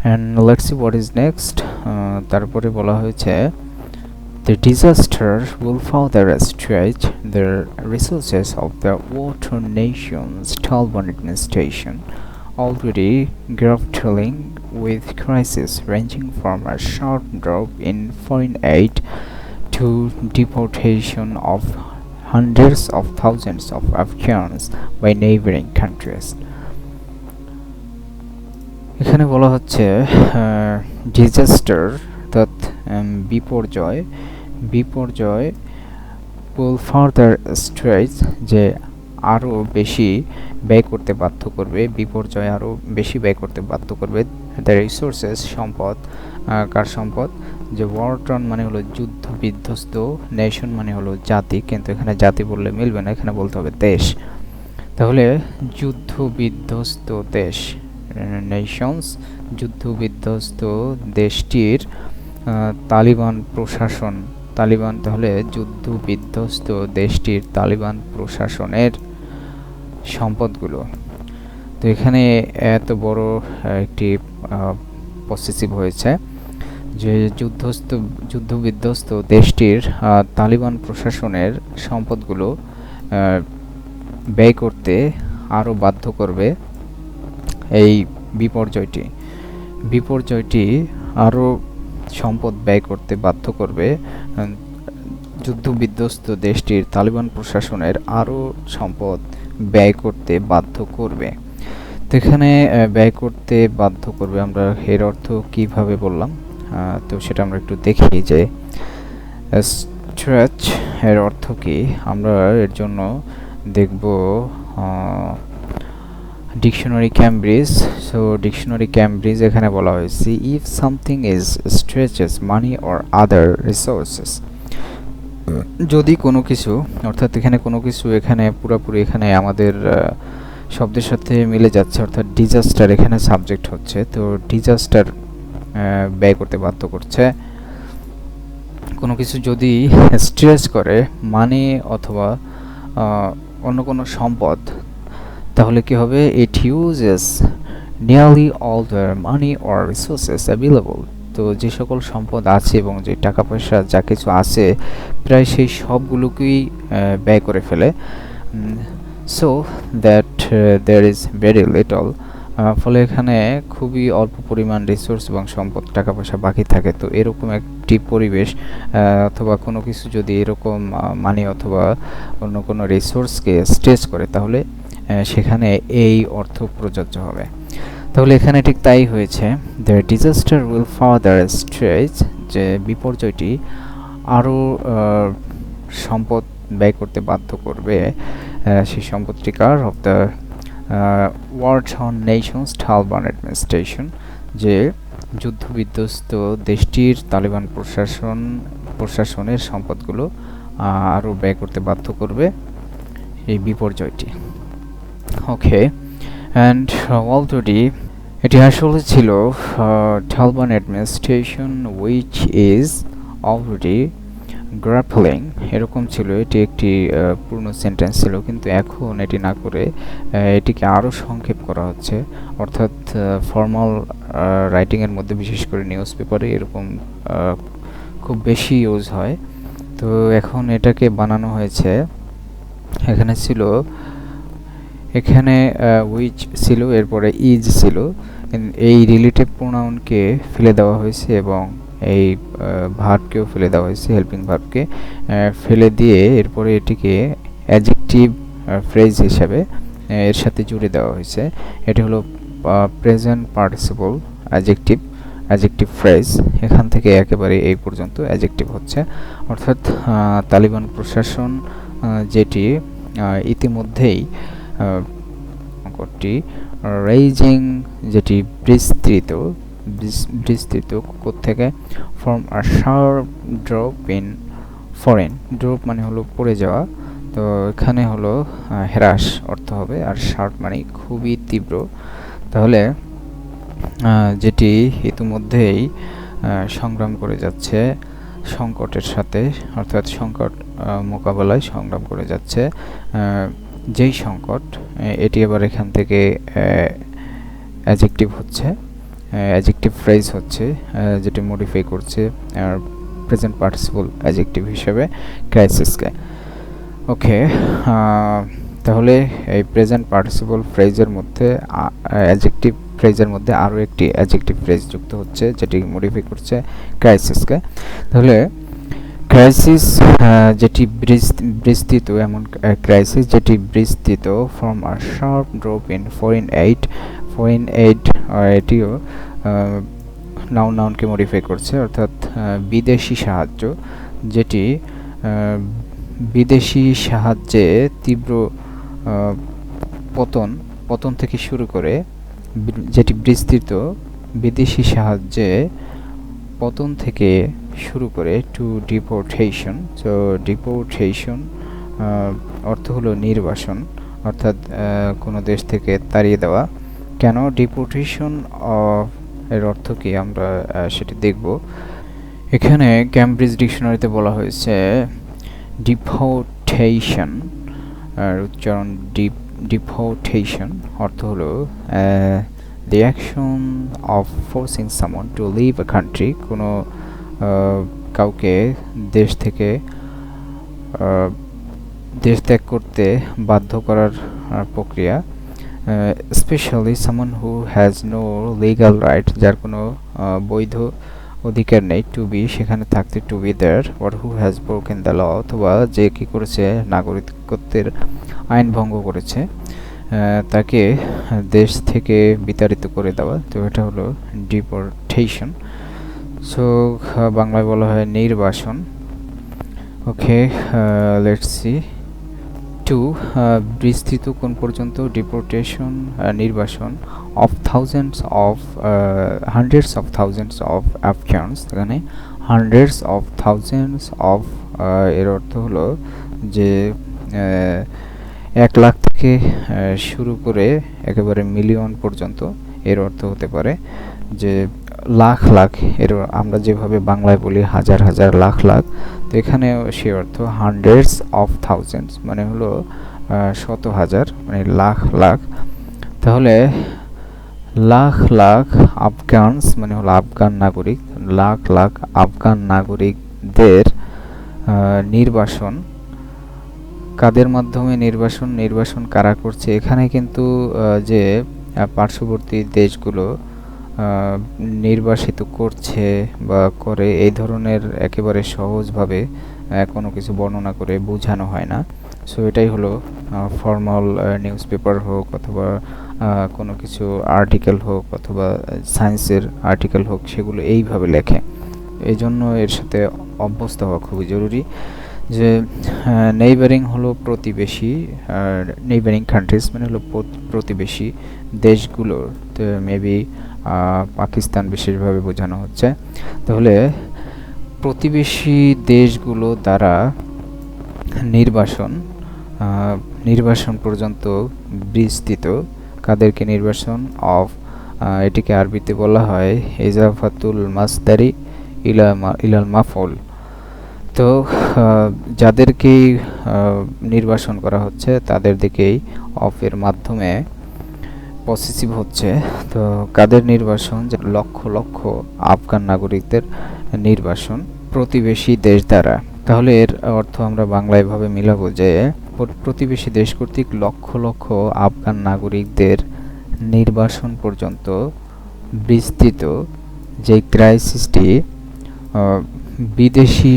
and let's see what is next. তারপরে বলা হয়েছে the disaster will further stretch the resources of the water nation's Taliban administration, already grappling with crises ranging from a sharp drop in foreign aid to deportation of hundreds of thousands of Afghans by neighboring countries. এখানে বলা হচ্ছে disaster অর্থাৎ বিপর্যয় will further stretch যে আরও বেশি ব্যয় করতে বাধ্য করবে, বিপর্যয় আরও বেশি ব্যয় করতে বাধ্য করবে দ্য রিসোর্সেস সম্পদ, কার সম্পদ, যে ওয়ার টর্ন মানে হলো যুদ্ধ বিধ্বস্ত, নেশন মানে হলো জাতি, কিন্তু এখানে জাতি বললে মিলবে না, এখানে বলতে হবে দেশ। তাহলে যুদ্ধ বিধ্বস্ত দেশ, নেশনস, যুদ্ধ বিধ্বস্ত দেশটির তালিবান প্রশাসন, তালিবান তাহলে যুদ্ধ বিধ্বস্ত দেশটির তালিবান প্রশাসনের সম্পদগুলো। তো এখানে এত বড় একটি পসেসিভ হয়েছে যে যুদ্ধ বিধ্বস্ত দেশটির তালিবান প্রশাসনের সম্পদগুলো ব্যয় করতে আরও বাধ্য করবে এই বিপর্যয়টি আরও সম্পদ ব্যয় করতে বাধ্য করবে, যুদ্ধ বিধ্বস্ত দেশটির তালিবান প্রশাসনের আরও সম্পদ ব্যয় করতে বাধ্য করবে। তো এখানে ব্যয় করতে বাধ্য করবে, আমরা এর অর্থ কিভাবে বললাম, তো সেটা আমরা একটু দেখি যে স্ট্রেচ এর অর্থ কি। আমরা এর জন্য দেখব dictionary Cambridge. So dictionary Cambridge এখানে বলা হয়েছে if something is stretches money or other resources, যদি কোনো কিছু, অর্থাৎ এখানে কোনো কিছু এখানে পুরোপুরি এখানে আমাদের শব্দের সাথে মিলে যাচ্ছে, অর্থাৎ ডিজাস্টার এখানে সাবজেক্ট হচ্ছে, তো ডিজাস্টার ব্যয় করতে বাধ্য করছে। কোনো কিছু যদি স্ট্রেচ করে মানি অথবা অন্য কোনো সম্পদ, তাহলে কি হবে, it uses nearly all the money or resources available, তো যে সকল সম্পদ আছে এবং যে টাকা পয়সা যা কিছু আছে প্রায় সেই সবগুলোকেই ব্যয় করে ফেলে। So that there is very little, ফলে এখানে খুবই অল্প পরিমাণ রিসোর্স এবং সম্পদ টাকা পয়সা বাকি থাকে। তো এরকম একটি পরিবেশ অথবা কোনো কিছু যদি এরকম মানি অথবা অন্য কোনো রিসোর্সকে স্ট্রেচ করে, তাহলে সেখানে এই অর্থ প্রযোজ্য হবে। তাহলে এখানে ঠিক তাই হয়েছে, the disaster will further stretch, যে বিপর্যয়টি আরও সম্পদ ব্যয় করতে বাধ্য করবে, সেই সম্পদটি কার, of the war torn nations Taliban administration, যে যুদ্ধবিধ্বস্ত দেশটির তালিবান প্রশাসনের সম্পদগুলো আরও ব্যয় করতে বাধ্য করবে এই বিপর্যয়টি। ওকে, অ্যান্ড অলরেডি এটি আসলে ছিল Taliban administration which is already grappling, এরকম ছিল, এটি একটি পূর্ণ সেন্টেন্স ছিল, কিন্তু এখন এটি না করে এটিকে আরও সংক্ষেপ করা হচ্ছে, অর্থাৎ ফর্মাল রাইটিংয়ের মধ্যে বিশেষ করে নিউজ পেপারে এরকম খুব বেশি ইউজ হয়। তো এখন এটাকে বানানো হয়েছে, এখানে ছিল, এখানে উইচ ছিল, এরপরে ইজ ছিল, এই রিলেটিভ প্রোনাউনকে ফেলে দেওয়া হয়েছে এবং এই ভার্বকেও ফেলে দেওয়া হয়েছে, হেল্পিং ভার্বকে ফেলে দিয়ে এরপরে এটিকে অ্যাডজেক্টিভ ফ্রেজ হিসাবে এর সাথে জুড়ে দেওয়া হয়েছে। এটি হলো প্রেজেন্ট পার্টিসিপল অ্যাডজেক্টিভ ফ্রেজ, এখান থেকে একেবারে এই পর্যন্ত অ্যাডজেক্টিভ হচ্ছে, অর্থাৎ তালিবান প্রশাসন যেটি ইতিমধ্যেই সংকটটি রেইজিং, যেটি বিস্তৃত থেকে from a sharp drop in foreign, drop মানে হলো পড়ে যাওয়া, তো এখানে হলো হ্রাস অর্থ হবে, আর শার্প মানে খুবই তীব্র, তাহলে যেটি ইতিমধ্যেই সংগ্রাম করে যাচ্ছে সংকটের সাথে, অর্থাৎ সংকট মোকাবেলায় সংগ্রাম করে যাচ্ছে, যেই সংকট, এটি আবার এখান থেকে অ্যাডজেক্টিভ হচ্ছে, অ্যাডজেক্টিভ ফ্রেজ হচ্ছে যেটা মডিফাই করছে প্রেজেন্ট পার্টিসিপল অ্যাডজেক্টিভ হিসেবে ক্রাইসিসকে। ওকে, তাহলে এই প্রেজেন্ট পার্টিসিপল ফ্রেজের মধ্যে অ্যাডজেক্টিভ ফ্রেজের মধ্যে আরও একটি অ্যাডজেক্টিভ ফ্রেজ যুক্ত হচ্ছে যেটি মডিফাই করছে ক্রাইসিসকে। তাহলে ক্রাইসিস যেটি বিস্তৃত, এমন ক্রাইসিস যেটি বিস্তৃত from a sharp drop in foreign aid এটিও নাউনকে মডিফাই করছে, অর্থাৎ বিদেশি সাহায্য যেটি বিদেশি সাহায্যে তীব্র পতন থেকে শুরু করে, যেটি বিস্তৃত বিদেশি সাহায্যে পতন থেকে শুরু করে টু ডিপোর্টেশন। সো ডিপোর্টেশন অর্থ হলো নির্বাসন, অর্থাৎ কোনো দেশ থেকে তাড়িয়ে দেওয়া। কেন ডিপোর্টেশন এর অর্থ কি আমরা সেটি দেখব। এখানে ক্যামব্রিজ ডিকশনারিতে বলা হয়েছে ডিপোর্টেশন আর উচ্চারণ ডিপোর্টেশন অর্থ হলো the action of forcing someone to leave a country, কোনো কাউকে দেশ ত্যাগ করতে বাধ্য করার প্রক্রিয়া। Specially someone who has no legal right, যার কোনো বৈধ অধিকার নেই টু বি, সেখানে থাকতে, to be there, or who has broken the law, অথবা যে কী করেছে নাগরিকত্বের আইন ভঙ্গ করেছে, তাকে দেশ থেকে বিতাড়িত করে দেওয়া। তো এটা হলো ডিপোর্টেশন। সো বাংলায় বলা হয় নির্বাসন। ওকে, লেটস সি। টু বিস্তৃত কোন পর্যন্ত, ডিপোর্টেশন নির্বাসন of hundreds of thousands of Afghans. এখানে হান্ড্রেডস অফ থাউজেন্ডস অফ এর অর্থ হলো যে 1 লাখ থেকে শুরু করে একেবারে মিলিয়ন পর্যন্ত। এর অর্থ হতে পারে যে লাখ লাখ, এর আমরা যেভাবে বাংলায় বলি হাজার হাজার লাখ লাখ, তো এখানেও সে অর্থ হান্ড্রেডস অফ থাউজেন্ডস মানে হলো শত হাজার, মানে লাখ লাখ। তাহলে লাখ লাখ আফগানস মানে হলো আফগান নাগরিক, লাখ লাখ আফগান নাগরিকদের নির্বাসন। কাদের মাধ্যমে নির্বাসন কারা করছে, এখানে কিন্তু যে পার্শ্ববর্তী দেশগুলো নির্বাসিত করছে বা করে, এই ধরনের একেবারে সহজভাবে কোনো কিছু বর্ণনা করে বোঝানো হয় না। সো এটাই হলো ফর্মাল নিউজ পেপার হোক অথবা কোনো কিছু আর্টিকেল হোক অথবা সায়েন্সের আর্টিকেল হোক, সেগুলো এইভাবে লেখে। এই জন্য এর সাথে অভ্যস্ত হওয়া খুবই জরুরি। যে নেইবারিং হলো প্রতিবেশী, নেইবারিং কান্ট্রিজ মানে হলো প্রতিবেশী দেশগুলো, তো মেবি পাকিস্তান বিশেষভাবে বোঝানো হচ্ছে। তাহলে প্রতিবেশী দেশগুলো দ্বারা নির্বাসন পর্যন্ত বিস্তৃত। কাদেরকে নির্বাসন অফ, এটিকে আরবিতে বলা হয় ইজাফাতুল মাসদারি ইলাল মাফউল। তো যাদেরকেই নির্বাসন করা হচ্ছে তাদের দিকেই অফের মাধ্যমে পসেসিভ হচ্ছে। তো কাদের নির্বাসন, যে লক্ষ লক্ষ আফগান নাগরিকদের নির্বাসন প্রতিবেশী দেশ দ্বারা। তাহলে এর অর্থ আমরা বাংলায় ভাবে মিলাবো যে প্রতিবেশী দেশ কর্তৃক লক্ষ লক্ষ আফগান নাগরিকদের নির্বাসন পর্যন্ত বিস্তৃত যে ক্রাইসিসটি বিদেশি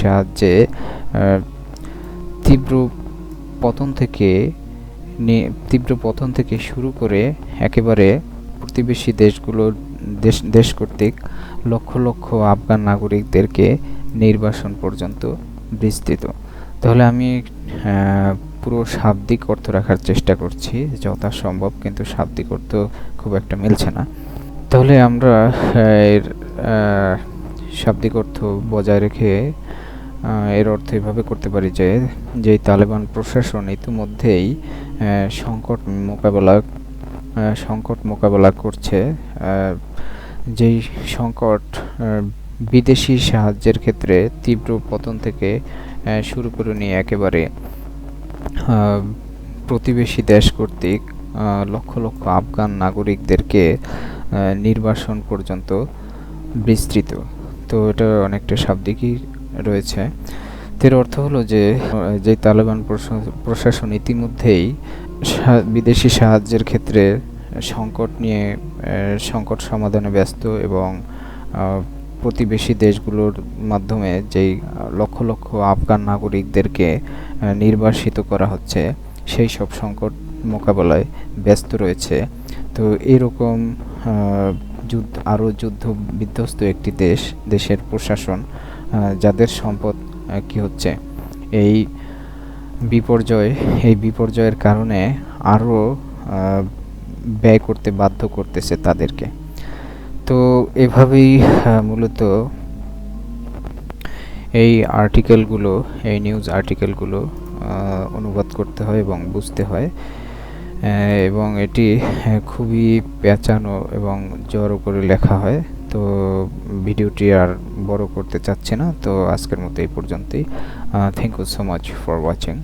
সাহায্যে তীব্র পতন থেকে শুরু করে একেবারে প্রতিবেশী দেশ কর্তৃক লক্ষ লক্ষ আফগান নাগরিকদেরকে নির্বাসন পর্যন্ত বিস্তৃত। তাহলে আমি পুরো শাব্দিক অর্থ রাখার চেষ্টা করছি যথাসম্ভব, কিন্তু শাব্দিক অর্থ খুব একটা মিলছে না। তাহলে আমরা এর শাব্দিক অর্থ বজায় রেখে এর অর্থ এভাবে করতে পারি যে তালেবান প্রশাসন ইতিমধ্যেই সংকট মোকাবেলা করছে, যেই সংকট বিদেশি সাহায্যের ক্ষেত্রে তীব্র পতন থেকে শুরু করে নিয়ে একেবারে প্রতিবেশী দেশ কর্তৃক লক্ষ লক্ষ আফগান নাগরিকদেরকে নির্বাসন পর্যন্ত বিস্তৃত। তো এটা অনেকটা শাব্দিকই রয়েছে। এর অর্থ হলো যে তালেবান প্রশাসন ইতিমধ্যেই বিদেশি সাহায্যের ক্ষেত্রে সংকট সমাধানে ব্যস্ত এবং প্রতিবেশী দেশগুলোর মাধ্যমে যেই লক্ষ লক্ষ আফগান নাগরিকদেরকে নির্বাসিত করা হচ্ছে সেই সব সংকট মোকাবেলায় ব্যস্ত রয়েছে। তো এরকম যুদ্ধ বিধ্বস্ত একটি দেশের প্রশাসন, যাদের সম্পদ কি হচ্ছে এই বিপর্যয়ের কারণে আরও ব্যয় করতে বাধ্য করতেছে তাদেরকে। তো এভাবেই মূলত এই নিউজ আর্টিকেলগুলো অনুবাদ করতে হয় এবং বুঝতে হয়, এবং এটি খুবই পেঁচানো এবং জড়ো করে লেখা হয়। তো ভিডিওটি আর বড় করতে চাচ্ছি না, তো আজকের মতো এই পর্যন্তই। Thank you so much for watching.